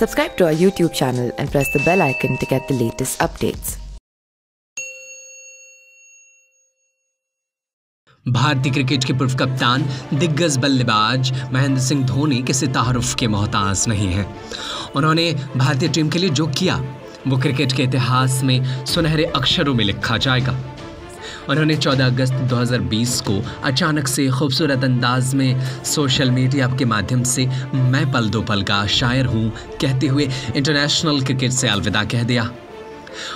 Subscribe to our YouTube channel and press the bell icon to get the latest updates. भारतीय cricket के पूर्व कप्तान दिग्गज बल्लेबाज महेंद्र सिंह धोनी किसी तारुफ के मोहताज नहीं हैं। उन्होंने भारतीय टीम के लिए जो किया वो क्रिकेट के इतिहास में सुनहरे अक्षरों में लिखा जाएगा। उन्होंने 14 अगस्त 2020 को अचानक से खूबसूरत अंदाज में सोशल मीडिया के माध्यम से मैं पल दो पल का शायर हूँ कहते हुए इंटरनेशनल क्रिकेट से अलविदा कह दिया।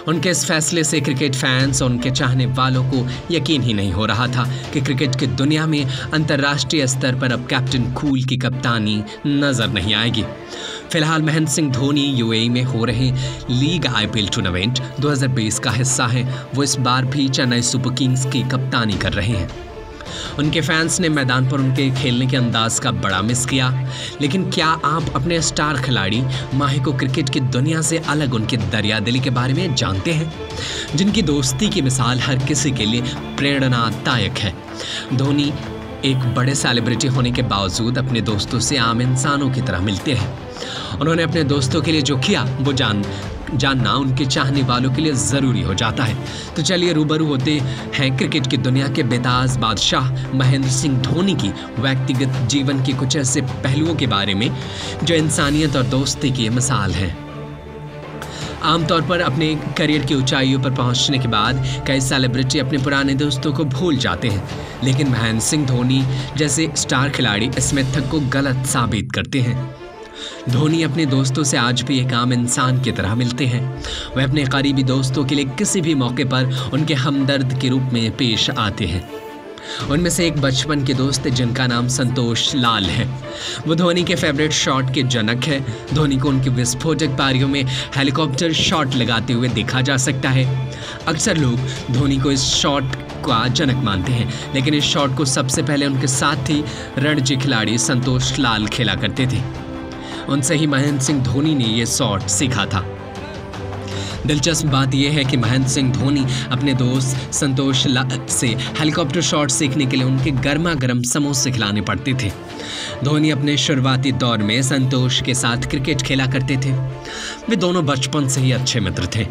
उनके इस फैसले से क्रिकेट फैंस और उनके चाहने वालों को यकीन ही नहीं हो रहा था कि क्रिकेट की दुनिया में अंतर्राष्ट्रीय स्तर पर अब कैप्टन कूल की कप्तानी नजर नहीं आएगी। फिलहाल महेंद्र सिंह धोनी यूएई में हो रहे लीग आईपीएल टूर्नामेंट 2020 का हिस्सा है। वो इस बार भी चेन्नई सुपर किंग्स की कप्तानी कर रहे हैं। उनके फैंस ने मैदान पर उनके खेलने के अंदाज का बड़ा मिस किया। लेकिन क्या आप अपने स्टार खिलाड़ी माही को क्रिकेट की दुनिया से अलग उनके दरियादिली के बारे में जानते हैं, जिनकी दोस्ती की मिसाल हर किसी के लिए प्रेरणादायक है। धोनी एक बड़े सेलिब्रिटी होने के बावजूद अपने दोस्तों से आम इंसानों की तरह मिलते हैं। उन्होंने अपने दोस्तों के लिए जो किया वो जानना उनके चाहने वालों के लिए ज़रूरी हो जाता है। तो चलिए रूबरू होते हैं क्रिकेट की दुनिया के बेताज बादशाह महेंद्र सिंह धोनी की व्यक्तिगत जीवन के कुछ ऐसे पहलुओं के बारे में जो इंसानियत और दोस्ती की मिसाल हैं। आमतौर पर अपने करियर की ऊंचाइयों पर पहुंचने के बाद कई सेलिब्रिटी अपने पुराने दोस्तों को भूल जाते हैं, लेकिन महेंद्र सिंह धोनी जैसे स्टार खिलाड़ी इस मिथक को गलत साबित करते हैं। धोनी अपने दोस्तों से आज भी एक आम इंसान की तरह मिलते हैं। वह अपने करीबी दोस्तों के लिए किसी भी मौके पर उनके हमदर्द के रूप में पेश आते हैं। उनमें से एक बचपन के दोस्त है जिनका नाम संतोष लाल है। वो धोनी के फेवरेट शॉट के जनक है। धोनी को उनकी विस्फोटक पारियों में हेलीकॉप्टर शॉट लगाते हुए देखा जा सकता है। अक्सर लोग धोनी को इस शॉट का जनक मानते हैं, लेकिन इस शॉट को सबसे पहले उनके साथी रणजी खिलाड़ी संतोष लाल खेला करते थे। उनसे ही महेंद्र सिंह धोनी ने ये शॉट सीखा था। दिलचस्प बात यह है कि महेंद्र सिंह धोनी अपने दोस्त संतोष लाल से हेलीकॉप्टर शॉट सीखने के लिए उनके गर्मा गर्म समोसे खिलाने पड़ते थे। धोनी अपने शुरुआती दौर में संतोष के साथ क्रिकेट खेला करते थे। वे दोनों बचपन से ही अच्छे मित्र थे।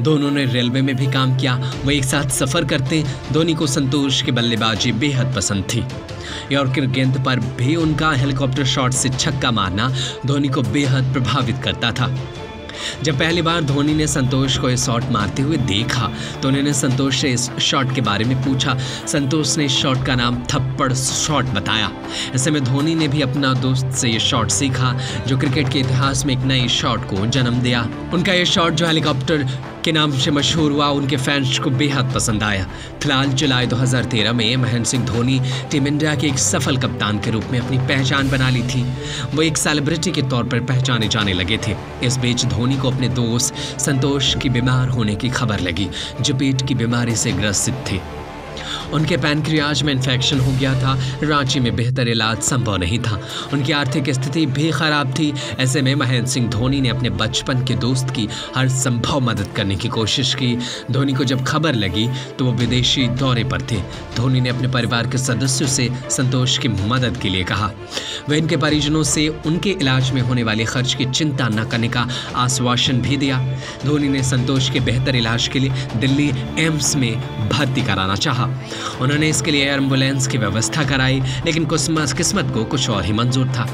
दोनों ने रेलवे में भी काम किया। वो एक साथ सफ़र करते। धोनी को संतोष की बल्लेबाजी बेहद पसंद थी। यॉर्कर गेंद पर भी उनका हेलीकॉप्टर शॉट से छक्का मारना धोनी को बेहद प्रभावित करता था। जब पहली बार धोनी ने संतोष को इस शॉट मारते हुए देखा तो उन्होंने संतोष से इस शॉट के बारे में पूछा। संतोष ने इस शॉट का नाम थप्पड़ शॉट बताया। ऐसे में धोनी ने भी अपना दोस्त से ये शॉट सीखा, जो क्रिकेट के इतिहास में एक नए शॉट को जन्म दिया। उनका ये शॉट जो हेलीकॉप्टर के नाम से मशहूर हुआ, उनके फैंस को बेहद पसंद आया। फिलहाल जुलाई 2013 में महेंद्र सिंह धोनी टीम इंडिया के एक सफल कप्तान के रूप में अपनी पहचान बना ली थी। वो एक सेलिब्रिटी के तौर पर पहचाने जाने लगे थे। इस बीच धोनी को अपने दोस्त संतोष की बीमार होने की खबर लगी, जो पेट की बीमारी से ग्रसित थे। उनके पैनक्रियाज में इन्फेक्शन हो गया था। रांची में बेहतर इलाज संभव नहीं था। उनकी आर्थिक स्थिति भी खराब थी। ऐसे में महेंद्र सिंह धोनी ने अपने बचपन के दोस्त की हर संभव मदद करने की कोशिश की। धोनी को जब खबर लगी तो वो विदेशी दौरे पर थे। धोनी ने अपने परिवार के सदस्यों से संतोष की मदद के लिए कहा। वह इनके परिजनों से उनके इलाज में होने वाले खर्च की चिंता न करने का आश्वासन भी दिया। धोनी ने संतोष के बेहतर इलाज के लिए दिल्ली एम्स में भर्ती कराना चाहा। उन्होंने इसके लिए एम्बुलेंस की व्यवस्था कराई, लेकिन किस्मत को कुछ और ही मंजूर था।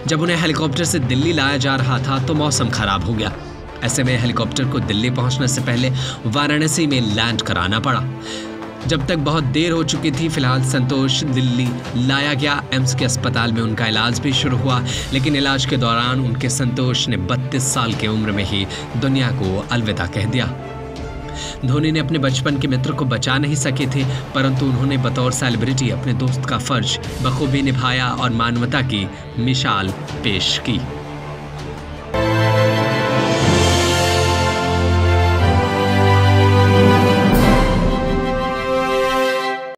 जब उन्हें हेलीकॉप्टर से दिल्ली लाया जा रहा था तो मौसम खराब हो गया। ऐसे में हेलीकॉप्टर को दिल्ली पहुंचने से पहले वाराणसी में लैंड कराना पड़ा। जब तक बहुत देर हो चुकी थी। फिलहाल संतोष दिल्ली लाया गया। एम्स के अस्पताल में उनका इलाज भी शुरू हुआ, लेकिन इलाज के दौरान उनके संतोष ने 32 साल की उम्र में ही दुनिया को अलविदा कह दिया। धोनी ने अपने बचपन के मित्र को बचा नहीं सके थे, परंतु उन्होंने बतौर सेलिब्रिटी अपने दोस्त का फर्ज बखूबी निभाया और मानवता की मिसाल पेश की।